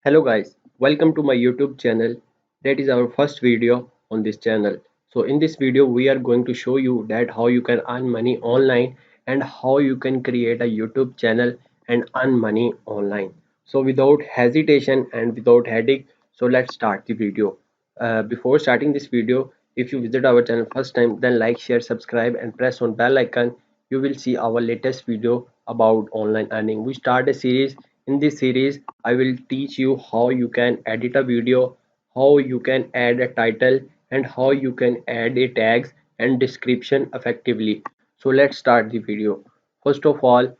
Hello guys, welcome to my YouTube channel. That is our first video on this channel. So in this video we are going to show you that how you can earn money online and how you can create a YouTube channel and earn money online. So without hesitation and without headache, so let's start the video. Before starting this video, if you visit our channel first time, then like, share, subscribe and press on bell icon. You will see our latest video about online earning. We start a series. In this series I will teach you how you can edit a video, how you can add a title, and how you can add a tags and description effectively. So let's start the video. First of all,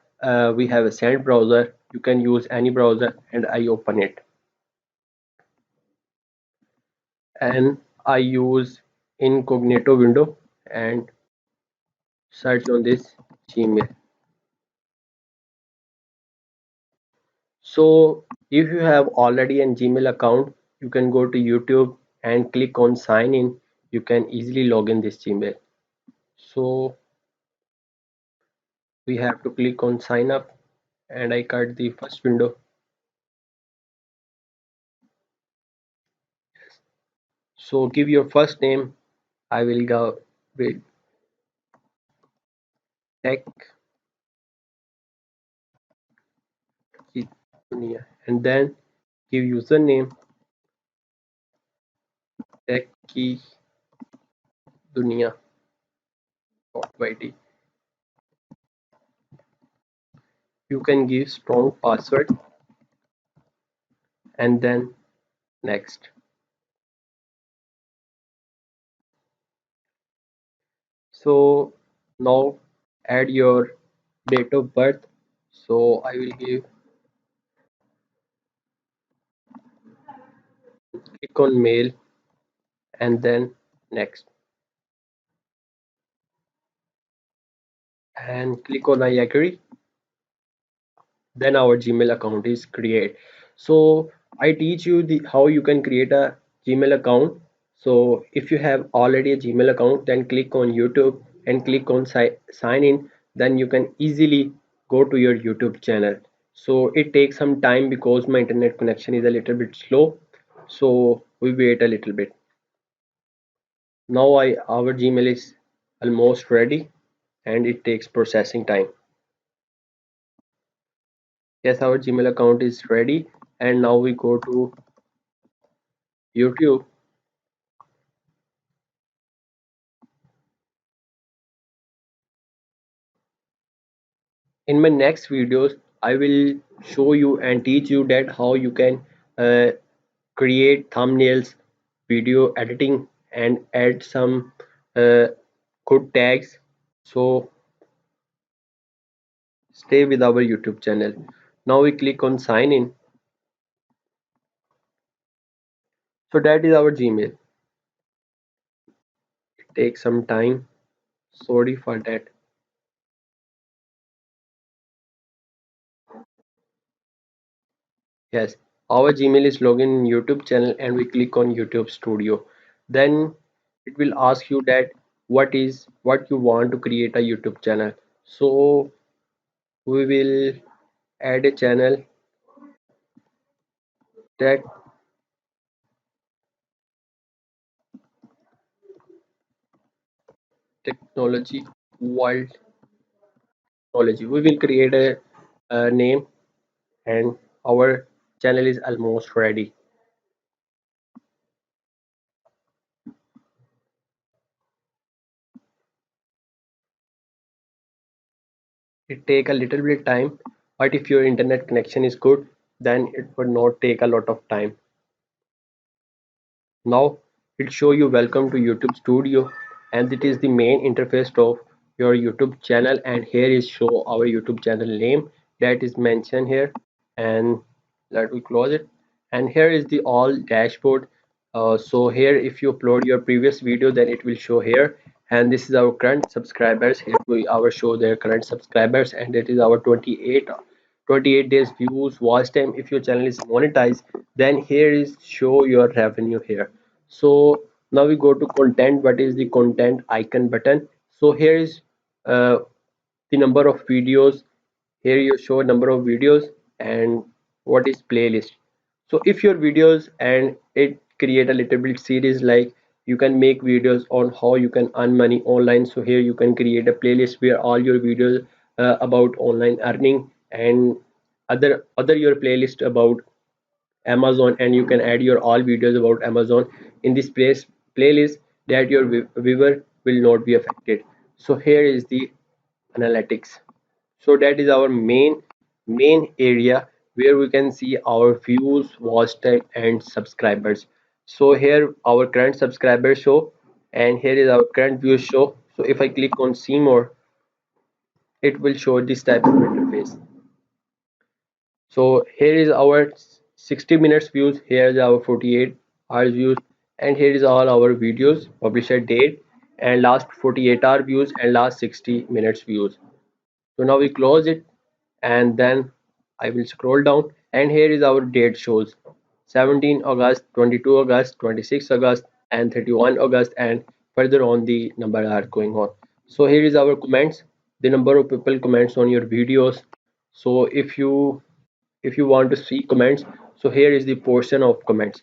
we have a sand browser. You can use any browser and I open it. And I use incognito window and search on this Gmail. So if you have already a Gmail account, you can go to YouTube and click on sign in. You can easily log in this Gmail. So we have to click on sign up and I cut the first window. So give your first name. I will go with tech dunia and then give username techie dunia.yt. You can give strong password and then next. So now add your date of birth. So I will give click on mail and then next and click on I agree. Then our Gmail account is create. So I teach you the how you can create a Gmail account. So if you have already a Gmail account, then click on YouTube and click on sign in. Then you can easily go to your YouTube channel. So it takes some time because my internet connection is a little bit slow. So we wait a little bit. Now our Gmail is almost ready and it takes processing time. Yes, our Gmail account is ready and now we go to YouTube. In my next videos I will show you and teach you that how you can uh, create thumbnails, video editing and add some uh, good tags. So stay with our YouTube channel. Now we click on sign in. So that is our Gmail. It takes some time, sorry for that. Yes, our Gmail is login in YouTube channel and we click on YouTube Studio. Then it will ask you that what you want to create a YouTube channel. So we will add a channel that technology world technology. We will create a name and our channel is almost ready. It take a little bit time, but if your internet connection is good, then it would not take a lot of time. Now it show you welcome to YouTube Studio and it is the main interface of your YouTube channel, and here is show our YouTube channel name that is mentioned here, and let me close it. And here is the all dashboard. So here if you upload your previous video then it will show here, and this is our current subscribers. Here we our show their current subscribers and it is our 28 days views watch time. If your channel is monetized then here is show your revenue here. So now we go to content. What is the content icon button? So here is uh, the number of videos. Here you show number of videos and what is playlist. So if your videos and it create a little bit series, like you can make videos on how you can earn money online. So here you can create a playlist where all your videos about online earning, and other your playlist about Amazon, and you can add your all videos about Amazon in this playlist, that your viewer will not be affected. So here is the analytics. So that is our main area where we can see our views, watch time, and subscribers. So here our current subscribers show, and here is our current views show. So if I click on see more, it will show this type of interface. So here is our 60 minutes views, here is our 48 hours views, and here is all our videos publisher date and last 48-hour views and last 60 minutes views. So now we close it, and then I will scroll down, and here is our date shows 17 August, 22 August, 26 August, and 31 August, and further on the number are going on. So here is our comments, the number of people comments on your videos. So if you want to see comments, so here is the portion of comments.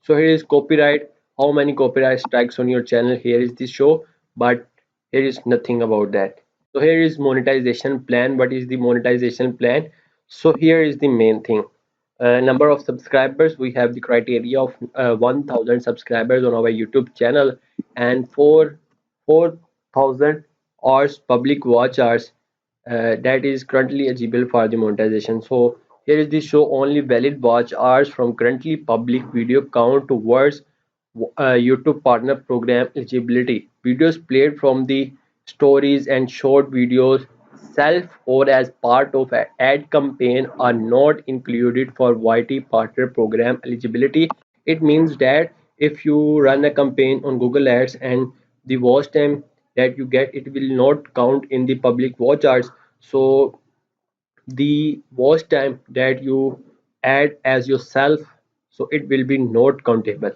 So here is copyright, how many copyright strikes on your channel, here is the show, but here is nothing about that. So here is monetization plan. What is the monetization plan? So here is the main thing. Number of subscribers, we have the criteria of 1000 subscribers on our YouTube channel, and 4000 hours public watch hours, that is currently eligible for the monetization. So here is the show only valid watch hours from currently public video count towards YouTube partner program eligibility. Videos played from the stories and short videos self or as part of an ad campaign are not included for YT partner program eligibility. It means that if you run a campaign on Google Ads, and the watch time that you get, it will not count in the public watch hours. So the watch time that you add as yourself, so it will be not countable.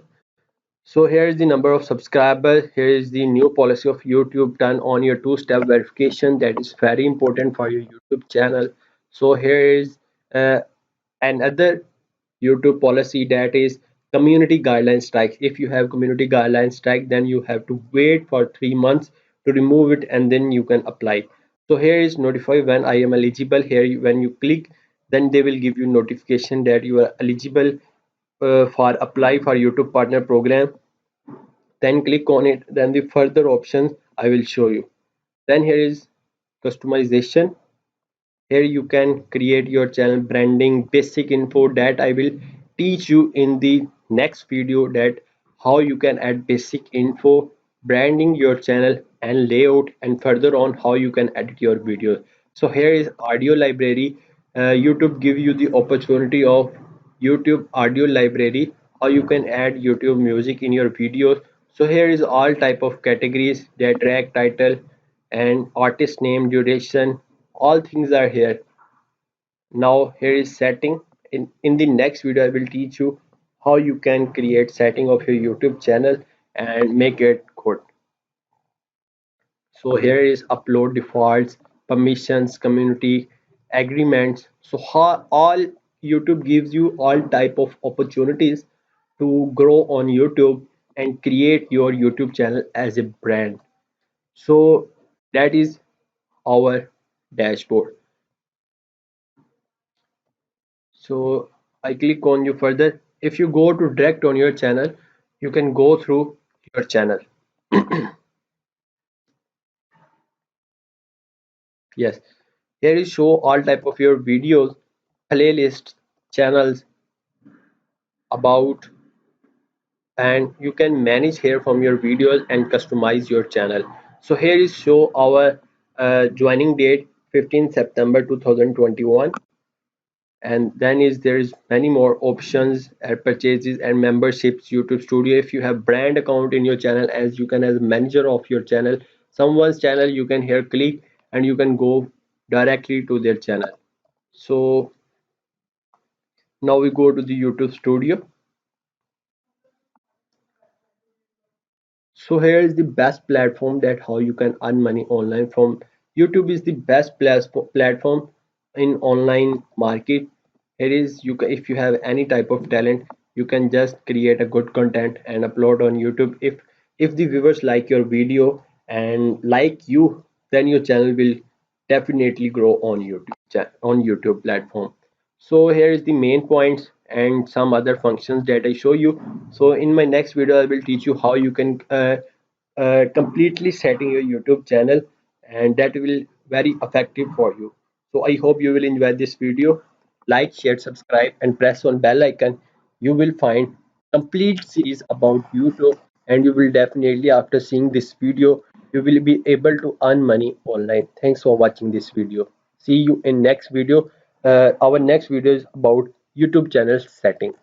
So here is the number of subscribers. Here is the new policy of YouTube, turn on your two-step verification. That is very important for your YouTube channel. So here is uh, another YouTube policy, that is community guideline strike. If you have community guideline strike, then you have to wait for 3 months to remove it, and then you can apply. So here is notify when I am eligible. Here when you click, then they will give you notification that you are eligible for apply for YouTube partner program. Then click on it, then the further options I will show you. Then here is customization. Here you can create your channel branding, basic info that I will teach you in the next video, that how you can add basic info, branding your channel and layout, and further on how you can edit your videos. So here is audio library. YouTube give you the opportunity of YouTube audio library, how you can add YouTube music in your videos. So here is all type of categories, their track title and artist name, duration, all things are here. Now here is setting. In the next video I will teach you how you can create setting of your YouTube channel and make it good. So here is upload defaults, permissions, community agreements. So how all YouTube gives you all type of opportunities to grow on YouTube and create your YouTube channel as a brand. So that is our dashboard. So I click on you further. If you go to direct on your channel, you can go through your channel. Yes, here is show all type of your videos, playlists, channels, about, and you can manage here from your videos and customize your channel. So here is show our joining date 15 September 2021, and then is there is many more options, purchases and memberships, YouTube studio. If you have brand account in your channel, as you can as manager of your channel, someone's channel, you can here click and you can go directly to their channel. So now we go to the YouTube studio. So here is the best platform, that how you can earn money online from YouTube is the best platform in online market. here is you can, if you have any type of talent, you can just create a good content and upload on YouTube. If the viewers like your video and like you, then your channel will definitely grow on YouTube platform. So here is the main points and some other functions that I show you. So in my next video I will teach you how you can completely setting your YouTube channel, and that will very effective for you. So I hope you will enjoy this video. Like, share, subscribe, and press on bell icon. You will find complete series about YouTube, and you will definitely, after seeing this video, you will be able to earn money online. Thanks for watching this video. See you in next video. Our next video is about YouTube channel setting.